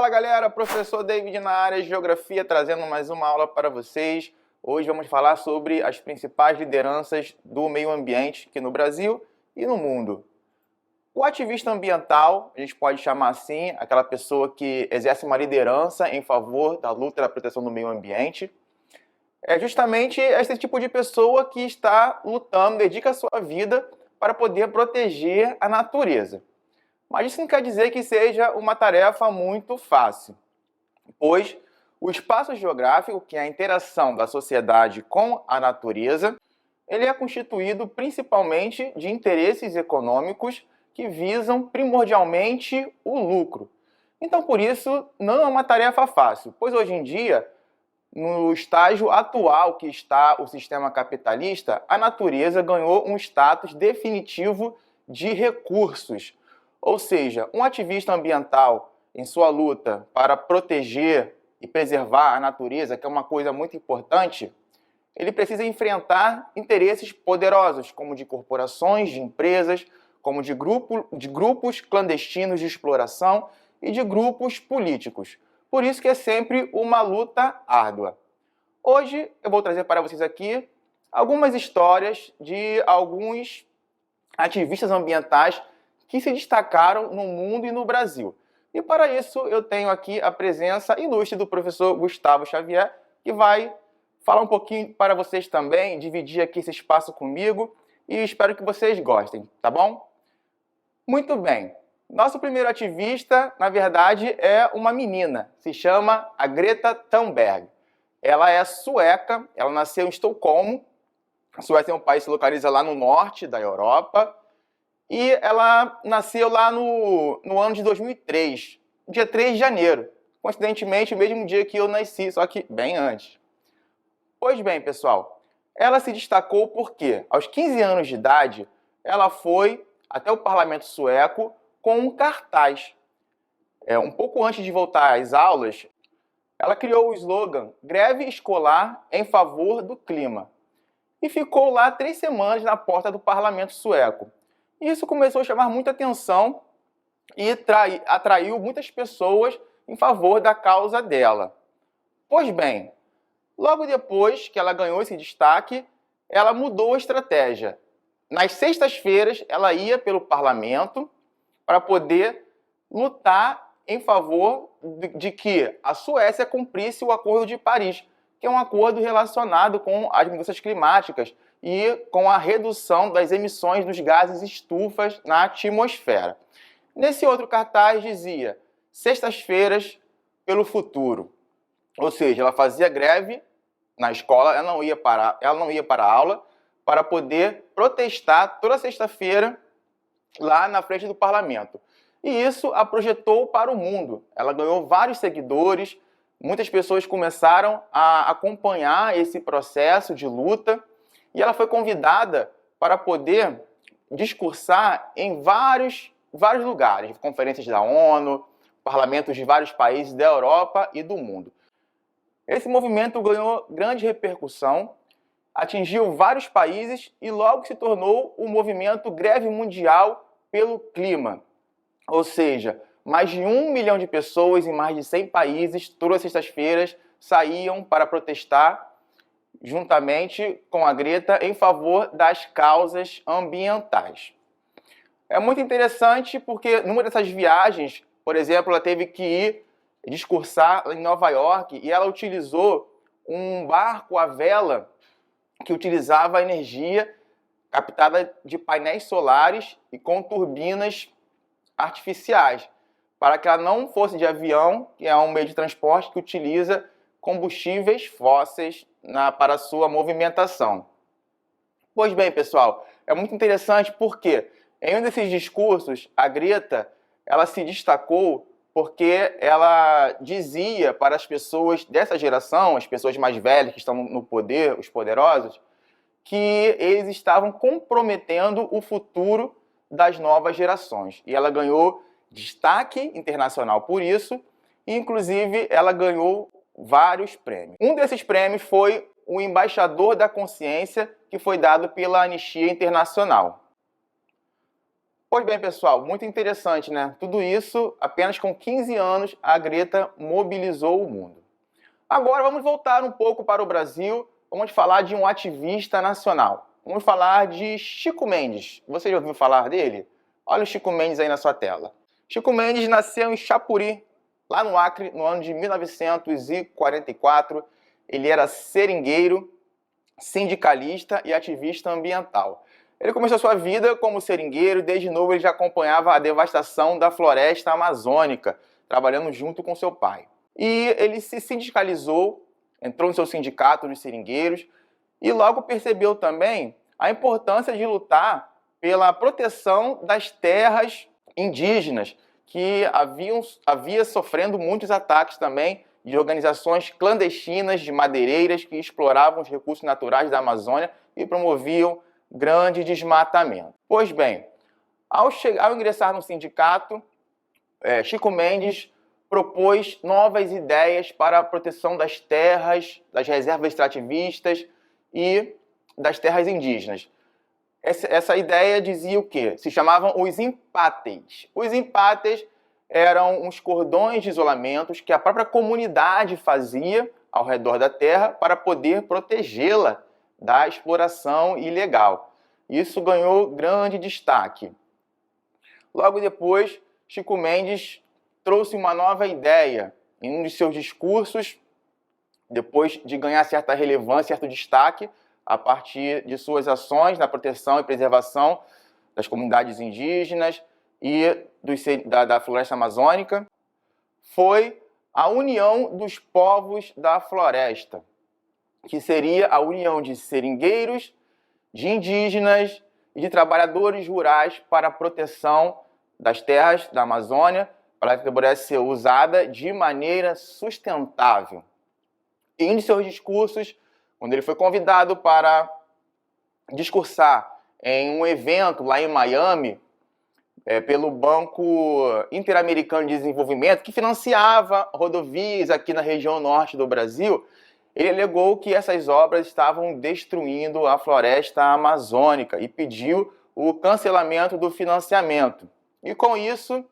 Fala galera, professor David na área de Geografia, trazendo mais uma aula para vocês. Hoje vamos falar sobre as principais lideranças do meio ambiente aqui no Brasil e no mundo. O ativista ambiental, a gente pode chamar assim, aquela pessoa que exerce uma liderança em favor da luta da proteção do meio ambiente, é justamente esse tipo de pessoa que está lutando, dedica a sua vida para poder proteger a natureza. Mas isso não quer dizer que seja uma tarefa muito fácil, pois o espaço geográfico, que é a interação da sociedade com a natureza, ele é constituído principalmente de interesses econômicos que visam primordialmente o lucro. Então, por isso, não é uma tarefa fácil, pois hoje em dia, no estágio atual que está o sistema capitalista, a natureza ganhou um status definitivo de recursos. Ou seja, um ativista ambiental, em sua luta para proteger e preservar a natureza, que é uma coisa muito importante, ele precisa enfrentar interesses poderosos, como de corporações, de empresas, como de grupos clandestinos de exploração e de grupos políticos. Por isso que é sempre uma luta árdua. Hoje eu vou trazer para vocês aqui algumas histórias de alguns ativistas ambientais que se destacaram no mundo e no Brasil. E para isso eu tenho aqui a presença ilustre do professor Gustavo Xavier, que vai falar um pouquinho para vocês também, dividir aqui esse espaço comigo e espero que vocês gostem, tá bom? Muito bem. Nosso primeiro ativista, na verdade, é uma menina, se chama a Greta Thunberg. Ela é sueca, ela nasceu em Estocolmo. A Suécia é um país que se localiza lá no norte da Europa. E ela nasceu lá no ano de 2003, dia 3 de janeiro. Coincidentemente, o mesmo dia que eu nasci, só que bem antes. Pois bem, pessoal, ela se destacou porque, aos 15 anos de idade, ela foi até o parlamento sueco com um cartaz. Um pouco antes de voltar às aulas, ela criou o slogan Greve Escolar em Favor do Clima. E ficou lá 3 semanas na porta do parlamento sueco. Isso começou a chamar muita atenção e atraiu muitas pessoas em favor da causa dela. Pois bem, logo depois que ela ganhou esse destaque, ela mudou a estratégia. Nas sextas-feiras, ela ia pelo parlamento para poder lutar em favor de que a Suécia cumprisse o Acordo de Paris, que é um acordo relacionado com as mudanças climáticas e com a redução das emissões dos gases estufas na atmosfera. Nesse outro cartaz dizia, sextas-feiras pelo futuro. Ou seja, ela fazia greve na escola, ela não ia para a aula para poder protestar toda sexta-feira lá na frente do parlamento. E isso a projetou para o mundo. Ela ganhou vários seguidores, muitas pessoas começaram a acompanhar esse processo de luta e ela foi convidada para poder discursar em vários lugares, conferências da ONU, parlamentos de vários países da Europa e do mundo. Esse movimento ganhou grande repercussão, atingiu vários países e logo se tornou o movimento Greve Mundial pelo Clima. Ou seja, mais de 1 milhão de pessoas em mais de 100 países, todas as sextas-feiras, saíam para protestar juntamente com a Greta em favor das causas ambientais. É muito interessante porque numa dessas viagens, por exemplo, ela teve que ir discursar em Nova York e ela utilizou um barco à vela que utilizava energia captada de painéis solares e com turbinas artificiais, para que ela não fosse de avião, que é um meio de transporte que utiliza combustíveis fósseis para a sua movimentação. Pois bem, pessoal, é muito interessante porque em um desses discursos, a Greta ela se destacou porque ela dizia para as pessoas dessa geração, as pessoas mais velhas que estão no poder, os poderosos, que eles estavam comprometendo o futuro das novas gerações. E ela ganhou destaque internacional por isso, e inclusive ela ganhou vários prêmios. Um desses prêmios foi o Embaixador da Consciência, que foi dado pela Anistia Internacional. Pois bem, pessoal, muito interessante, né? Tudo isso, apenas com 15 anos, a Greta mobilizou o mundo. Agora vamos voltar um pouco para o Brasil, vamos falar de um ativista nacional. Vamos falar de Chico Mendes. Você já ouviu falar dele? Olha o Chico Mendes aí na sua tela. Chico Mendes nasceu em Chapuri, lá no Acre, no ano de 1944. Ele era seringueiro, sindicalista e ativista ambiental. Ele começou sua vida como seringueiro e desde novo ele já acompanhava a devastação da floresta amazônica, trabalhando junto com seu pai. E ele se sindicalizou, entrou no seu sindicato dos seringueiros e logo percebeu também a importância de lutar pela proteção das terras indígenas, que havia sofrendo muitos ataques também de organizações clandestinas de madeireiras que exploravam os recursos naturais da Amazônia e promoviam grande desmatamento. Pois bem, ao ingressar no sindicato, Chico Mendes propôs novas ideias para a proteção das terras, das reservas extrativistas e das terras indígenas. Essa ideia dizia o quê? Se chamavam os empates. Os empates eram uns cordões de isolamentos que a própria comunidade fazia ao redor da terra para poder protegê-la da exploração ilegal. Isso ganhou grande destaque. Logo depois, Chico Mendes trouxe uma nova ideia em um de seus discursos, depois de ganhar certa relevância, certo destaque, a partir de suas ações na proteção e preservação das comunidades indígenas e da floresta amazônica, foi a união dos povos da floresta, que seria a união de seringueiros, de indígenas e de trabalhadores rurais para a proteção das terras da Amazônia, para que pudesse ser usada de maneira sustentável. E em seus discursos, quando ele foi convidado para discursar em um evento lá em Miami, pelo Banco Interamericano de Desenvolvimento, que financiava rodovias aqui na região norte do Brasil, ele alegou que essas obras estavam destruindo a floresta amazônica e pediu o cancelamento do financiamento. E com isso,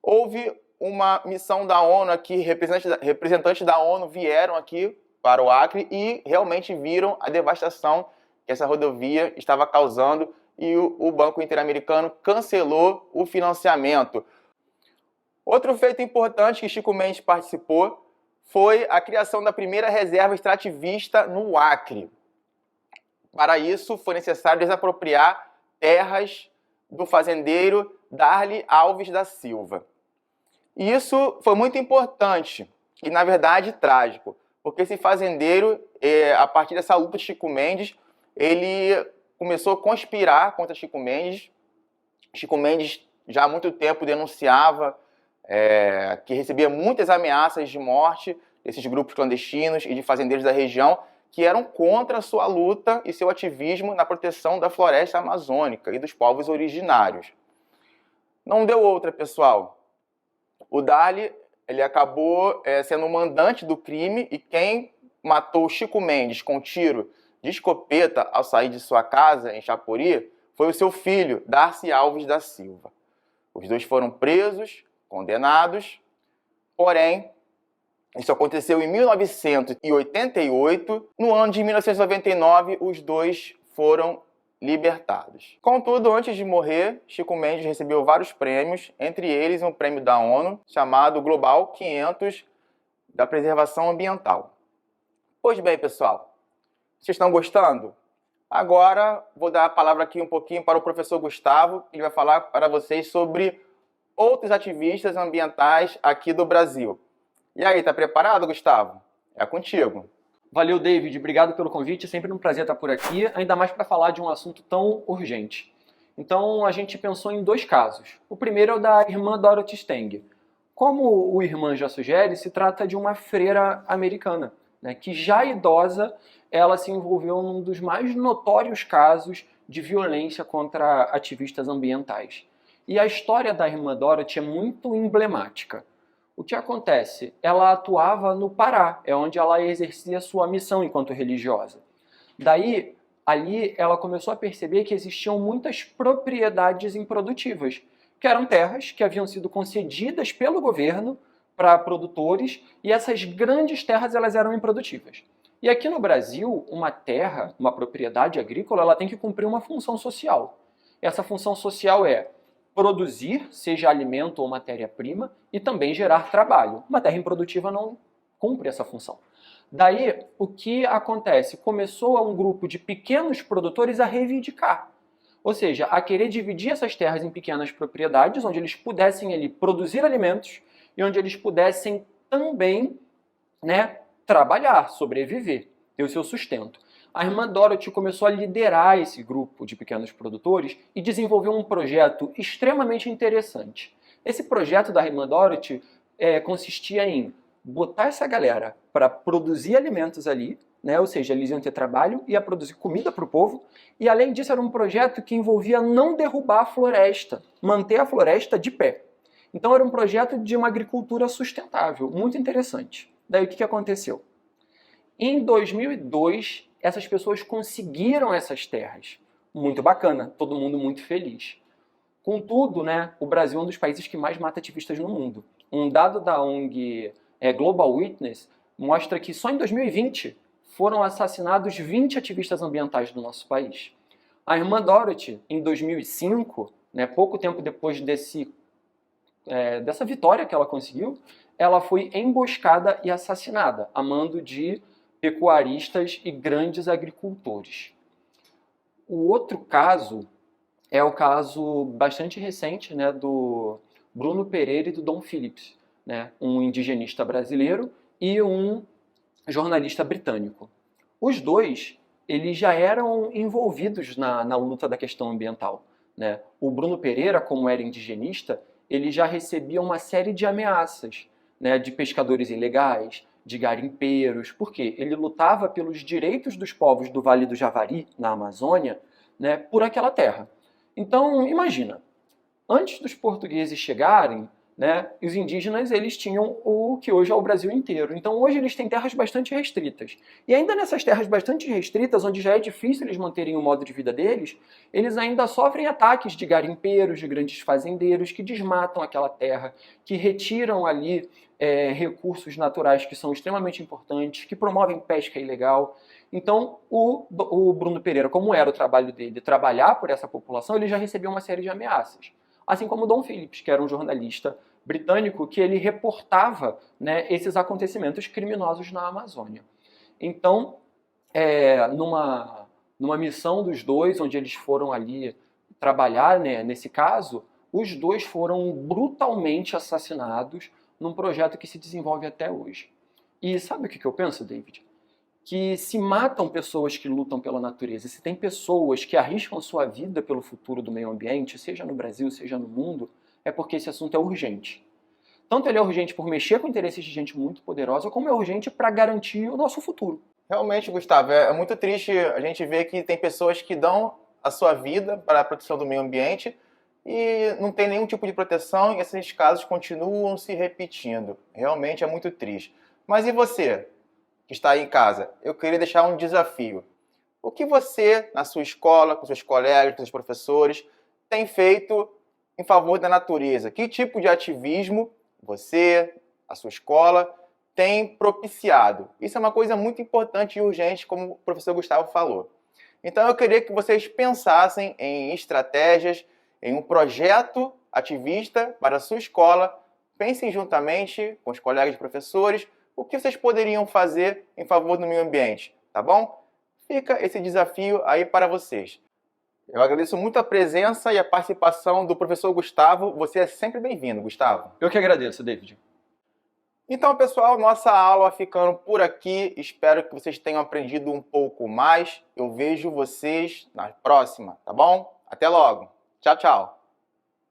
houve uma missão da ONU aqui, representantes da ONU vieram aqui para o Acre e realmente viram a devastação que essa rodovia estava causando e o Banco Interamericano cancelou o financiamento. Outro feito importante que Chico Mendes participou foi a criação da primeira reserva extrativista no Acre. Para isso, foi necessário desapropriar terras do fazendeiro Darli Alves da Silva. E isso foi muito importante e, na verdade, trágico, porque esse fazendeiro, a partir dessa luta de Chico Mendes, ele começou a conspirar contra Chico Mendes. Chico Mendes já há muito tempo denunciava que recebia muitas ameaças de morte desses grupos clandestinos e de fazendeiros da região que eram contra a sua luta e seu ativismo na proteção da floresta amazônica e dos povos originários. Não deu outra, pessoal. O Darli, ele acabou sendo o mandante do crime e quem matou Chico Mendes com um tiro de escopeta ao sair de sua casa em Chapuri foi o seu filho, Darcy Alves da Silva. Os dois foram presos, condenados, porém, isso aconteceu em 1988. No ano de 1999, os dois foram libertados. Contudo, antes de morrer, Chico Mendes recebeu vários prêmios, entre eles um prêmio da ONU chamado Global 500 da Preservação Ambiental. Pois bem, pessoal, vocês estão gostando? Agora vou dar a palavra aqui um pouquinho para o professor Gustavo, que vai falar para vocês sobre outros ativistas ambientais aqui do Brasil. E aí, tá preparado, Gustavo? É contigo. Valeu, David. Obrigado pelo convite. É sempre um prazer estar por aqui, ainda mais para falar de um assunto tão urgente. Então, a gente pensou em dois casos. O primeiro é o da irmã Dorothy Stang. Como o irmã já sugere, se trata de uma freira americana, né, que já idosa, ela se envolveu num dos mais notórios casos de violência contra ativistas ambientais. E a história da irmã Dorothy é muito emblemática. O que acontece? Ela atuava no Pará, é onde ela exercia sua missão enquanto religiosa. Daí, ali ela começou a perceber que existiam muitas propriedades improdutivas, que eram terras que haviam sido concedidas pelo governo para produtores, e essas grandes terras elas eram improdutivas. E aqui no Brasil, uma terra, uma propriedade agrícola, ela tem que cumprir uma função social. Essa função social é produzir, seja alimento ou matéria-prima, e também gerar trabalho. Uma terra improdutiva não cumpre essa função. Daí, o que acontece? Começou um grupo de pequenos produtores a reivindicar, ou seja, a querer dividir essas terras em pequenas propriedades, onde eles pudessem ali produzir alimentos e onde eles pudessem também, né, trabalhar, sobreviver, ter o seu sustento. A irmã Dorothy começou a liderar esse grupo de pequenos produtores e desenvolveu um projeto extremamente interessante. Esse projeto da irmã Dorothy consistia em botar essa galera para produzir alimentos ali, né? Ou seja, eles iam ter trabalho, ia produzir comida para o povo, e além disso era um projeto que envolvia não derrubar a floresta, manter a floresta de pé. Então era um projeto de uma agricultura sustentável, muito interessante. Daí o que aconteceu? Em 2002, essas pessoas conseguiram essas terras. Muito bacana, todo mundo muito feliz. Contudo, né, o Brasil é um dos países que mais mata ativistas no mundo. Um dado da ONG Global Witness mostra que só em 2020 foram assassinados 20 ativistas ambientais do nosso país. A irmã Dorothy, em 2005, né, pouco tempo depois dessa vitória que ela conseguiu, ela foi emboscada e assassinada, a mando de pecuaristas e grandes agricultores. O outro caso é o caso bastante recente, né, do Bruno Pereira e do Dom Phillips, né, um indigenista brasileiro e um jornalista britânico. Os dois, eles já eram envolvidos na luta da questão ambiental, né? O Bruno Pereira, como era indigenista, ele já recebia uma série de ameaças, né, de pescadores ilegais, de garimpeiros, porque ele lutava pelos direitos dos povos do Vale do Javari, na Amazônia, né, por aquela terra. Então, imagina, antes dos portugueses chegarem, né, os indígenas eles tinham o que hoje é o Brasil inteiro. Então hoje eles têm terras bastante restritas. E ainda nessas terras bastante restritas, onde já é difícil eles manterem o modo de vida deles, eles ainda sofrem ataques de garimpeiros, de grandes fazendeiros que desmatam aquela terra, que retiram ali recursos naturais que são extremamente importantes, que promovem pesca ilegal. Então o Bruno Pereira, como era o trabalho dele, trabalhar por essa população, ele já recebia uma série de ameaças. Assim como o Dom Phillips, que era um jornalista britânico, que ele reportava, né, esses acontecimentos criminosos na Amazônia. Então, numa missão dos dois, onde eles foram ali trabalhar, né, nesse caso, os dois foram brutalmente assassinados num projeto que se desenvolve até hoje. E sabe o que eu penso, David? Que se matam pessoas que lutam pela natureza, se tem pessoas que arriscam sua vida pelo futuro do meio ambiente, seja no Brasil, seja no mundo, é porque esse assunto é urgente. Tanto ele é urgente por mexer com interesses de gente muito poderosa, como é urgente para garantir o nosso futuro. Realmente, Gustavo, é muito triste a gente ver que tem pessoas que dão a sua vida para a proteção do meio ambiente e não tem nenhum tipo de proteção e esses casos continuam se repetindo. Realmente é muito triste. Mas e você, que está aí em casa? Eu queria deixar um desafio. O que você, na sua escola, com seus colegas, com seus professores, tem feito em favor da natureza? Que tipo de ativismo você, a sua escola, tem propiciado? Isso é uma coisa muito importante e urgente, como o professor Gustavo falou. Então eu queria que vocês pensassem em estratégias, em um projeto ativista para a sua escola. Pensem juntamente com os colegas professores o que vocês poderiam fazer em favor do meio ambiente, tá bom? Fica esse desafio aí para vocês. Eu agradeço muito a presença e a participação do professor Gustavo. Você é sempre bem-vindo, Gustavo. Eu que agradeço, David. Então, pessoal, nossa aula ficando por aqui. Espero que vocês tenham aprendido um pouco mais. Eu vejo vocês na próxima, tá bom? Até logo. Tchau, tchau.